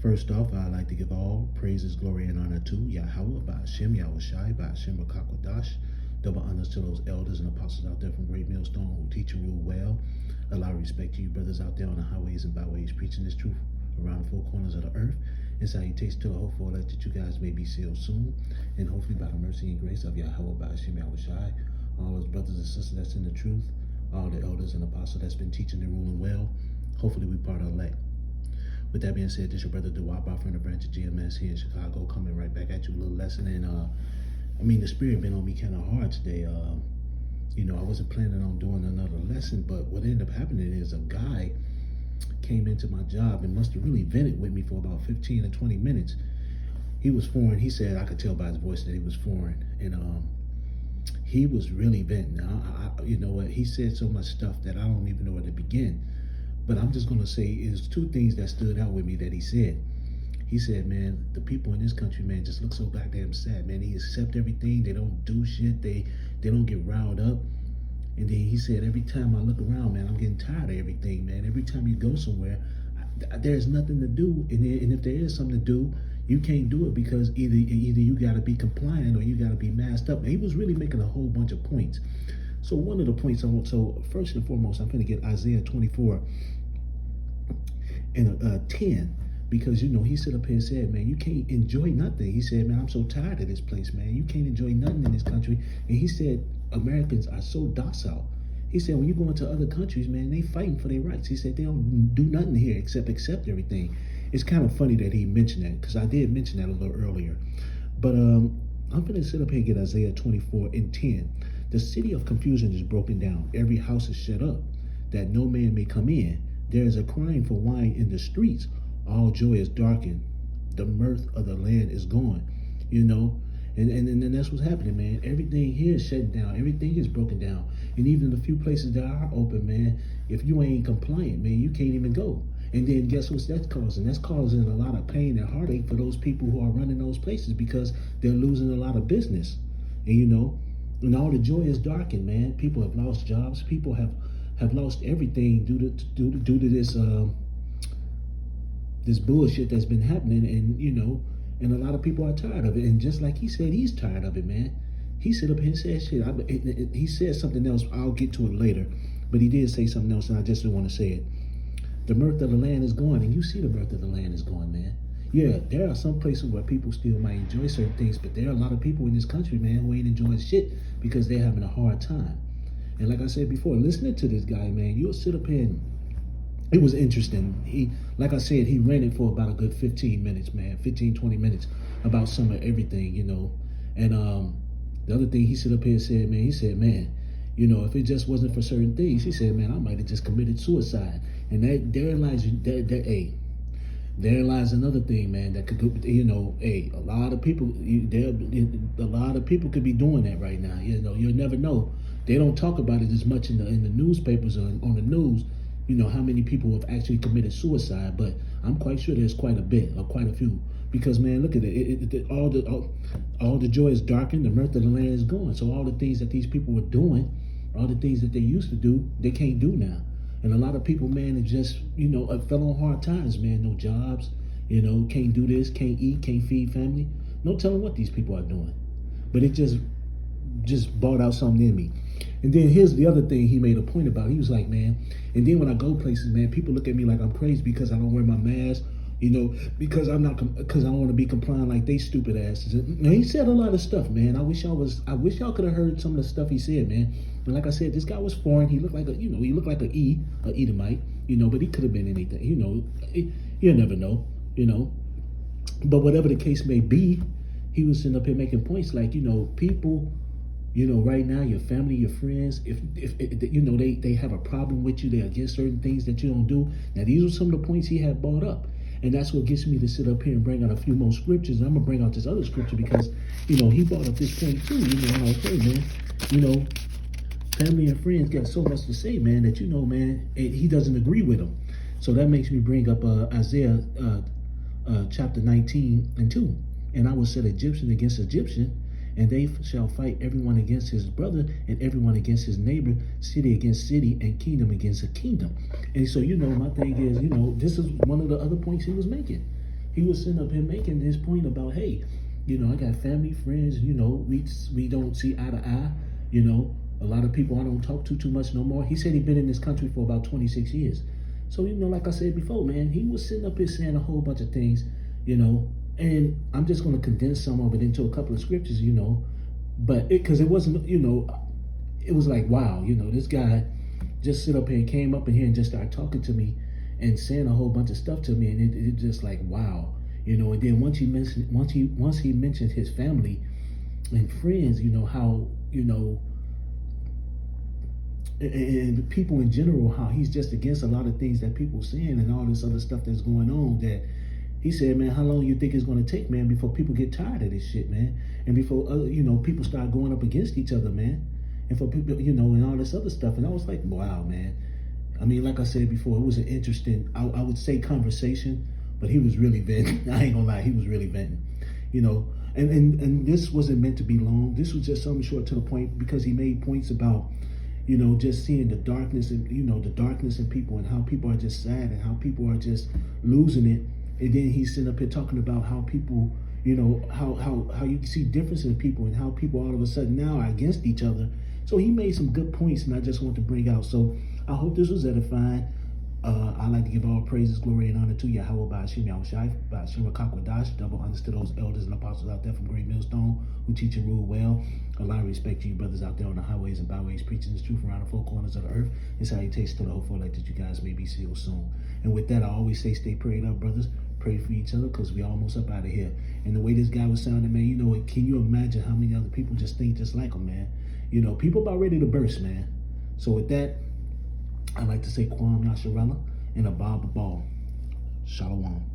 First off, I'd like to give all praises, glory, and honor to Yahweh, Ba'ashem, Yahushai, Ba'ashem, Bakakwadash. Double honors to those elders and apostles out there from Great Millstone who teach and rule well. Allow respect to you brothers out there on the highways and byways preaching this truth around the four corners of the earth. And salutations to a hopeful elect that you guys may be sealed soon. And hopefully by the mercy and grace of Yahweh, Ba'ashem, Yahushai, all those brothers and sisters that's in the truth, all the elders and apostles that's been teaching and ruling well, hopefully we part of elect. With that being said, this your brother Dewap from the branch of GMS here in Chicago, coming right back at you, a little lesson. And the spirit been on me kind of hard today. I wasn't planning on doing another lesson, but what ended up happening is a guy came into my job and must have really vented with me for about 15 or 20 minutes. He was foreign. He said I could tell by his voice that he was foreign, and he was really venting. You know what? He said so much stuff that I don't even know where to begin. But I'm just going to say is two things that stood out with me that he said. He said, man, the people in this country, man, just look so goddamn sad, man. They accept everything. They don't do shit. They don't get riled up. And then he said, every time I look around, man, I'm getting tired of everything, man. Every time you go somewhere, there's nothing to do. And if there is something to do, you can't do it because either you got to be compliant or you got to be masked up. And he was really making a whole bunch of points. So one of the points so first and foremost, I'm going to get Isaiah 24 and 10, because he stood up here and said, man, you can't enjoy nothing. He said, man, I'm so tired of this place, man. You can't enjoy nothing in this country. And he said, Americans are so docile. He said, when you go into other countries, man, they fighting for their rights. He said, they don't do nothing here except accept everything. It's kind of funny that he mentioned that, because I did mention that a little earlier. But I'm going to sit up here and get Isaiah 24 and 10. The city of confusion is broken down. Every house is shut up, that no man may come in. There is a crying for wine in the streets. All joy is darkened. The mirth of the land is gone. And that's what's happening, man. Everything here is shutting down. Everything is broken down. And even the few places that are open, man, if you ain't compliant, man, you can't even go. And then guess what that's causing? That's causing a lot of pain and heartache for those people who are running those places, because they're losing a lot of business. And all the joy is darkened, man. People have lost jobs. People have lost everything due to this this bullshit that's been happening, and a lot of people are tired of it. And just like he said, he's tired of it, man. He stood up here and said shit. He said something else. I'll get to it later, but he did say something else, and I just didn't want to say it. The mirth of the land is gone, and you see the mirth of the land is gone, man. Yeah, there are some places where people still might enjoy certain things, but there are a lot of people in this country, man, who ain't enjoying shit because they're having a hard time. And like I said before, listening to this guy, man, you'll sit up here and it was interesting. Like I said, he ranted for about a good 15 minutes, man, 15, 20 minutes about some of everything, And the other thing he stood up here and said, man, if it just wasn't for certain things, he said, man, I might have just committed suicide. And therein lies another thing, man, that could go, a lot of people, a lot of people could be doing that right now. You'll never know. They don't talk about it as much in the newspapers or on the news, how many people have actually committed suicide, but I'm quite sure there's quite a bit or quite a few, because, man, look at it. All the joy is darkened, the mirth of the land is gone. So all the things that these people were doing, all the things that they used to do, they can't do now. And a lot of people, man, have just, fell on hard times, man. No jobs, can't do this, can't eat, can't feed family. No telling what these people are doing. But it just brought out something in me. And then here's the other thing he made a point about. He was like, man, and then when I go places, man, people look at me like I'm crazy because I don't wear my mask, because I don't want to be compliant like they stupid asses. And he said a lot of stuff, man. I wish y'all could have heard some of the stuff he said, man. And like I said, this guy was foreign. He looked like an Edomite, but he could have been anything, you never know, But whatever the case may be, he was sitting up here making points like, people, right now, your family, your friends, if they have a problem with you, they're against certain things that you don't do. Now, these are some of the points he had brought up. And that's what gets me to sit up here and bring out a few more scriptures. And I'm going to bring out this other scripture because, he brought up this point too. Okay, man, family and friends got so much to say, man, that, man, he doesn't agree with them. So that makes me bring up Isaiah chapter 19 and 2. And I will set Egyptian against Egyptian, and they shall fight everyone against his brother and everyone against his neighbor, city against city, and kingdom against a kingdom. And so, my thing is, this is one of the other points he was making. he was sitting up here making this point about, hey, I got family, friends, we don't see eye to eye, a lot of people I don't talk to too much no more. He said he'd been in this country for about 26 years. So, like I said before, man, he was sitting up here saying a whole bunch of things, and I'm just going to condense some of it into a couple of scriptures, but because it wasn't, it was like, wow, this guy just sit up here and came up in here and just started talking to me and saying a whole bunch of stuff to me, and it just like, wow, and then once he mentioned his family and friends, how, and people in general, how he's just against a lot of things that people saying and all this other stuff that's going on, that he said, man, how long you think it's going to take, man, before people get tired of this shit, man, and before people start going up against each other, man, and for people, and all this other stuff. And I was like, wow, man. I mean, like I said before, it was an interesting, I would say, conversation, but he was really venting. I ain't gonna lie, he was really venting, and this wasn't meant to be long. This was just something short to the point, because he made points about, just seeing the darkness and, the darkness in people, and how people are just sad, and how people are just losing it. And then he's sitting up here talking about how people, how you can see difference in people, and how people all of a sudden now are against each other. So he made some good points, and I just want to bring out. So I hope this was edifying. I'd like to give all praises, glory, and honor to Yahweh Ba'ashim Yahushai, Ba'ashim Rakakwadash, double honors to those elders and apostles out there from Great Millstone who teach and rule well. A lot of respect to you brothers out there on the highways and byways, preaching this truth around the four corners of the earth. It's how you taste to the hopeful light that you guys may be sealed soon. And with that, I always say, stay prayed up, brothers. Pray for each other, because we almost up out of here. And the way this guy was sounding, man, can you imagine how many other people just think just like him, man? People about ready to burst, man. So with that, I'd like to say Kwam Nasharella and Abba Ball. Shalom.